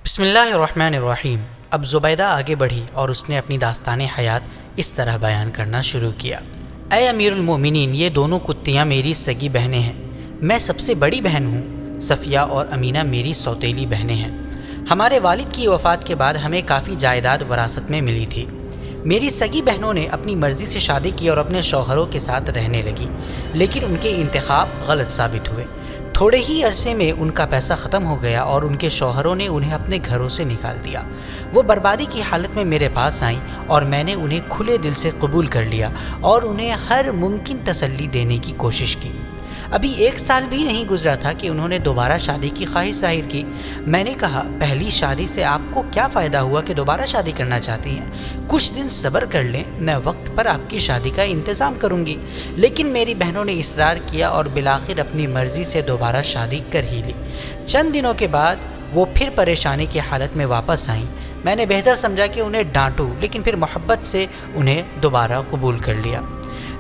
بسم اللہ الرحمن الرحیم۔ اب زبیدہ آگے بڑھی اور اس نے اپنی داستان حیات اس طرح بیان کرنا شروع کیا۔ اے امیر المومنین، یہ دونوں کتیاں میری سگی بہنیں ہیں۔ میں سب سے بڑی بہن ہوں۔ صفیہ اور امینہ میری سوتیلی بہنیں ہیں۔ ہمارے والد کی وفات کے بعد ہمیں کافی جائیداد وراثت میں ملی تھی۔ میری سگی بہنوں نے اپنی مرضی سے شادی کی اور اپنے شوہروں کے ساتھ رہنے لگی، لیکن ان کے انتخاب غلط ثابت ہوئے۔ تھوڑے ہی عرصے میں ان کا پیسہ ختم ہو گیا اور ان کے شوہروں نے انہیں اپنے گھروں سے نکال دیا۔ وہ بربادی کی حالت میں میرے پاس آئیں اور میں نے انہیں کھلے دل سے قبول کر لیا اور انہیں ہر ممکن تسلی دینے کی کوشش کی۔ ابھی 1 سال بھی نہیں گزرا تھا کہ انہوں نے دوبارہ شادی کی خواہش ظاہر کی۔ میں نے کہا، پہلی شادی سے آپ کو کیا فائدہ ہوا کہ دوبارہ شادی کرنا چاہتی ہیں؟ کچھ دن صبر کر لیں، میں وقت پر آپ کی شادی کا انتظام کروں گی۔ لیکن میری بہنوں نے اصرار کیا اور بالآخر اپنی مرضی سے دوبارہ شادی کر ہی لی۔ چند دنوں کے بعد وہ پھر پریشانی کی حالت میں واپس آئیں۔ میں نے بہتر سمجھا کہ انہیں ڈانٹوں، لیکن پھر محبت سے انہیں دوبارہ قبول کر لیا۔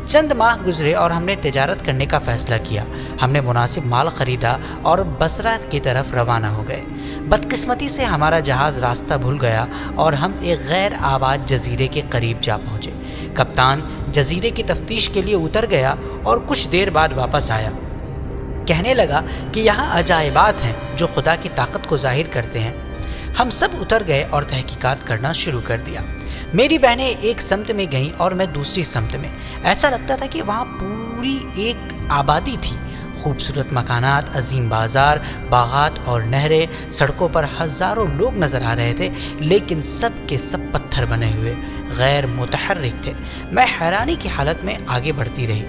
چند ماہ گزرے اور ہم نے تجارت کرنے کا فیصلہ کیا۔ ہم نے مناسب مال خریدا اور بصرہ کی طرف روانہ ہو گئے۔ بدقسمتی سے ہمارا جہاز راستہ بھول گیا اور ہم ایک غیر آباد جزیرے کے قریب جا پہنچے۔ کپتان جزیرے کی تفتیش کے لیے اتر گیا اور کچھ دیر بعد واپس آیا۔ کہنے لگا کہ یہاں عجائبات ہیں جو خدا کی طاقت کو ظاہر کرتے ہیں۔ ہم سب اتر گئے اور تحقیقات کرنا شروع کر دیا۔ میری بہنیں ایک سمت میں گئیں اور میں دوسری سمت میں۔ ایسا لگتا تھا کہ وہاں پوری ایک آبادی تھی۔ خوبصورت مکانات، عظیم بازار، باغات اور نہریں، سڑکوں پر ہزاروں لوگ نظر آ رہے تھے، لیکن سب کے سب پتھر بنے ہوئے غیر متحرک تھے۔ میں حیرانی کی حالت میں آگے بڑھتی رہی۔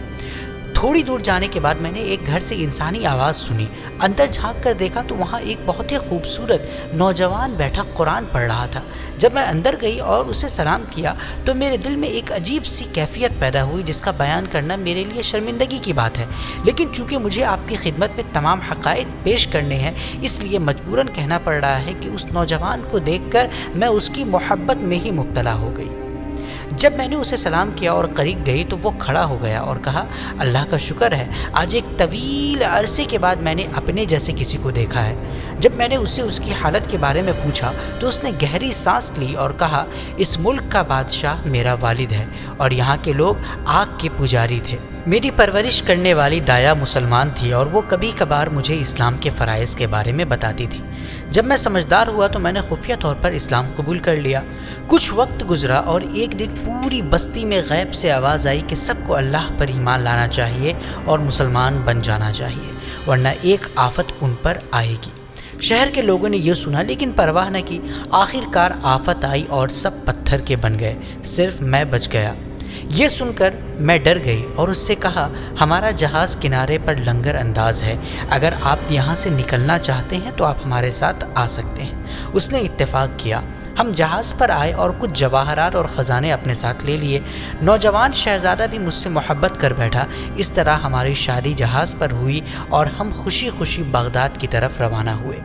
تھوڑی دور جانے کے بعد میں نے ایک گھر سے انسانی آواز سنی۔ اندر جھانک کر دیکھا تو وہاں ایک بہت ہی خوبصورت نوجوان بیٹھا قرآن پڑھ رہا تھا۔ جب میں اندر گئی اور اسے سلام کیا تو میرے دل میں ایک عجیب سی کیفیت پیدا ہوئی جس کا بیان کرنا میرے لیے شرمندگی کی بات ہے، لیکن چونکہ مجھے آپ کی خدمت میں تمام حقائق پیش کرنے ہیں، اس لیے مجبوراً کہنا پڑ رہا ہے کہ اس نوجوان کو دیکھ کر میں اس کی محبت میں ہی مبتلا ہو گئی۔ جب میں نے اسے سلام کیا اور قریب گئی تو وہ کھڑا ہو گیا اور کہا، اللہ کا شکر ہے، آج ایک طویل عرصے کے بعد میں نے اپنے جیسے کسی کو دیکھا ہے۔ جب میں نے اس سے اس کی حالت کے بارے میں پوچھا تو اس نے گہری سانس لی اور کہا، اس ملک کا بادشاہ میرا والد ہے اور یہاں کے لوگ آگ کے پجاری تھے۔ میری پرورش کرنے والی دایا مسلمان تھی اور وہ کبھی کبھار مجھے اسلام کے فرائض کے بارے میں بتاتی تھی۔ جب میں سمجھدار ہوا تو میں نے خفیہ طور پر اسلام قبول کر لیا۔ کچھ وقت گزرا اور ایک دن پوری بستی میں غیب سے آواز آئی کہ سب کو اللہ پر ایمان لانا چاہیے اور مسلمان بن جانا چاہیے، ورنہ ایک آفت ان پر آئے گی۔ شہر کے لوگوں نے یہ سنا لیکن پرواہ نہ کی۔ آخر کار آفت آئی اور سب پتھر کے بن گئے، صرف میں بچ گیا۔ یہ سن کر میں ڈر گئی اور اس سے کہا، ہمارا جہاز کنارے پر لنگر انداز ہے، اگر آپ یہاں سے نکلنا چاہتے ہیں تو آپ ہمارے ساتھ آ سکتے ہیں۔ اس نے اتفاق کیا۔ ہم جہاز پر آئے اور کچھ جواہرات اور خزانے اپنے ساتھ لے لیے۔ نوجوان شہزادہ بھی مجھ سے محبت کر بیٹھا۔ اس طرح ہماری شادی جہاز پر ہوئی اور ہم خوشی خوشی بغداد کی طرف روانہ ہوئے۔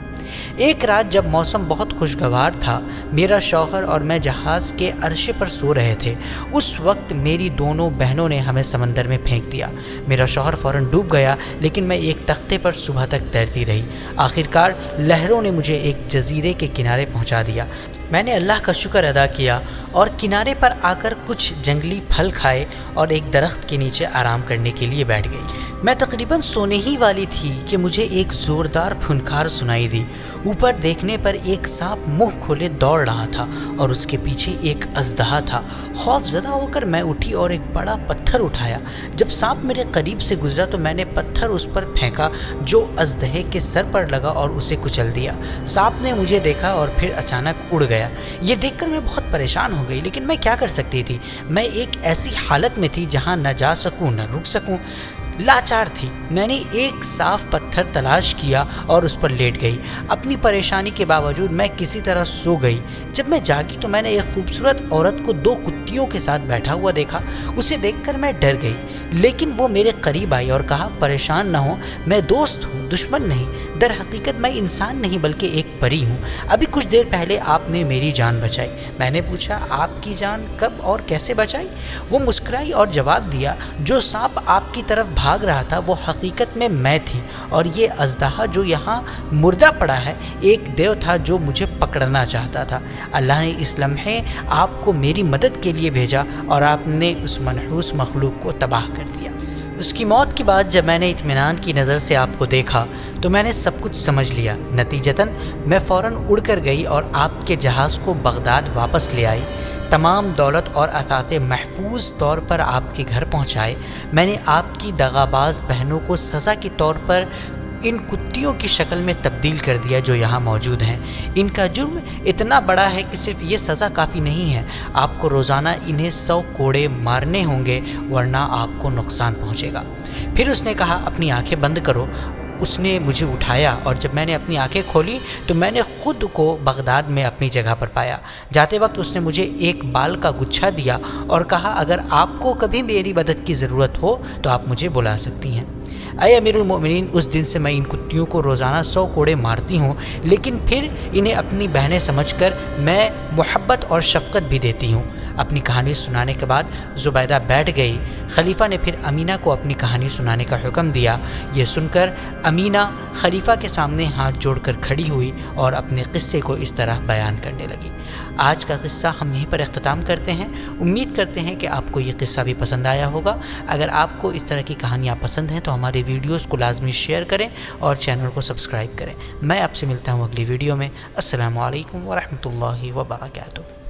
ایک رات جب موسم بہت خوشگوار تھا، میرا شوہر اور میں جہاز کے عرشے پر سو رہے تھے۔ اس وقت میری دونوں بہنوں نے ہمیں سمندر میں پھینک دیا۔ میرا شوہر فوراً ڈوب گیا، لیکن میں ایک تختے پر صبح تک تیرتی رہی۔ آخرکار لہروں نے مجھے ایک جزیرے کے کنارے پہنچا دیا۔ میں نے اللہ کا شکر ادا کیا اور کنارے پر آ کر کچھ جنگلی پھل کھائے اور ایک درخت کے نیچے آرام کرنے کے لیے بیٹھ گئی۔ میں تقریباً سونے ہی والی تھی کہ مجھے ایک زوردار پھنکار سنائی دی۔ اوپر دیکھنے پر ایک سانپ منہ کھولے دوڑ رہا تھا اور اس کے پیچھے ایک اژدہا تھا۔ خوف زدہ ہو کر میں اٹھی اور ایک بڑا پتھر اٹھایا۔ جب سانپ میرے قریب سے گزرا تو میں نے پتھر اس پر پھینکا جو اژدہے کے سر پر لگا اور اسے کچل دیا۔ سانپ نے مجھے دیکھا اور پھر اچانک اڑ گیا۔ یہ دیکھ کر میں بہت پریشان ہو گئی، لیکن میں کیا کر سکتی تھی؟ میں ایک ایسی حالت میں تھی جہاں نہ جا سکوں نہ رک سکوں، لاچار تھی۔ میں نے ایک صاف پتھر تلاش کیا اور اس پر لیٹ گئی۔ اپنی پریشانی کے باوجود میں کسی طرح سو گئی۔ جب میں جاگی تو میں نے ایک خوبصورت عورت کو 2 کتیوں کے ساتھ بیٹھا ہوا دیکھا۔ اسے دیکھ کر میں ڈر گئی، لیکن وہ میرے قریب آئی اور کہا، پریشان نہ ہو، میں دوست ہوں، دشمن نہیں۔ در حقیقت میں انسان نہیں بلکہ ایک پری ہوں. ابھی کچھ دیر پہلے آپ نے میری جان بچائی. میں نے پوچھا آپ کی جان کب اور کیسے بچائی؟ وہ مسکرائی اور جواب دیا جو سانپ آپ کی طرف بھاگ رہا تھا وہ حقیقت میں تھی، اور یہ اژدہا جو یہاں مردہ پڑا ہے ایک دیو تھا جو مجھے پکڑنا چاہتا تھا. اللہ نے اس لمحے آپ کو میری مدد کے لیے بھیجا اور آپ نے اس منحوس مخلوق کو تباہ کر دیا. اس کی موت کے بعد جب میں نے اطمینان کی نظر سے آپ کو دیکھا تو میں نے سب کچھ سمجھ لیا. نتیجتاً میں فوراً اڑ کر گئی اور آپ کے جہاز کو بغداد واپس لے آئی. تمام دولت اور اثاثے محفوظ طور پر آپ کے گھر پہنچائے. میں نے آپ کی دغاباز بہنوں کو سزا کے طور پر ان کتیوں کی شکل میں تبدیل کر دیا جو یہاں موجود ہیں. ان کا جرم اتنا بڑا ہے کہ صرف یہ سزا کافی نہیں ہے، آپ کو روزانہ انہیں 100 کوڑے مارنے ہوں گے ورنہ آپ کو نقصان پہنچے گا. پھر اس نے کہا اپنی آنکھیں بند کرو. اس نے مجھے اٹھایا اور جب میں نے اپنی آنکھیں کھولی تو میں نے خود کو بغداد میں اپنی جگہ پر پایا. جاتے وقت اس نے مجھے ایک بال کا گچھا دیا اور کہا اگر آپ کو کبھی میری مدد کی ضرورت ہو تو آپ مجھے بلا سکتی ہیں. اے امیر المومنین، اس دن سے میں ان کتیوں کو روزانہ 100 کوڑے مارتی ہوں، لیکن پھر انہیں اپنی بہنیں سمجھ کر میں محبت اور شفقت بھی دیتی ہوں. اپنی کہانی سنانے کے بعد زبیدہ بیٹھ گئی. خلیفہ نے پھر امینہ کو اپنی کہانی سنانے کا حکم دیا. یہ سن کر امینہ خلیفہ کے سامنے ہاتھ جوڑ کر کھڑی ہوئی اور اپنے قصے کو اس طرح بیان کرنے لگی. آج کا قصہ ہم یہیں پر اختتام کرتے ہیں. امید کرتے ہیں کہ آپ کو یہ قصہ بھی پسند آیا ہوگا. اگر آپ کو اس طرح کی کہانیاں پسند ہیں تو ہمارے ویڈیوز کو لازمی شیئر کریں اور چینل کو سبسکرائب کریں. میں آپ سے ملتا ہوں اگلی ویڈیو میں. السلام علیکم ورحمۃ اللہ وبرکاتہ.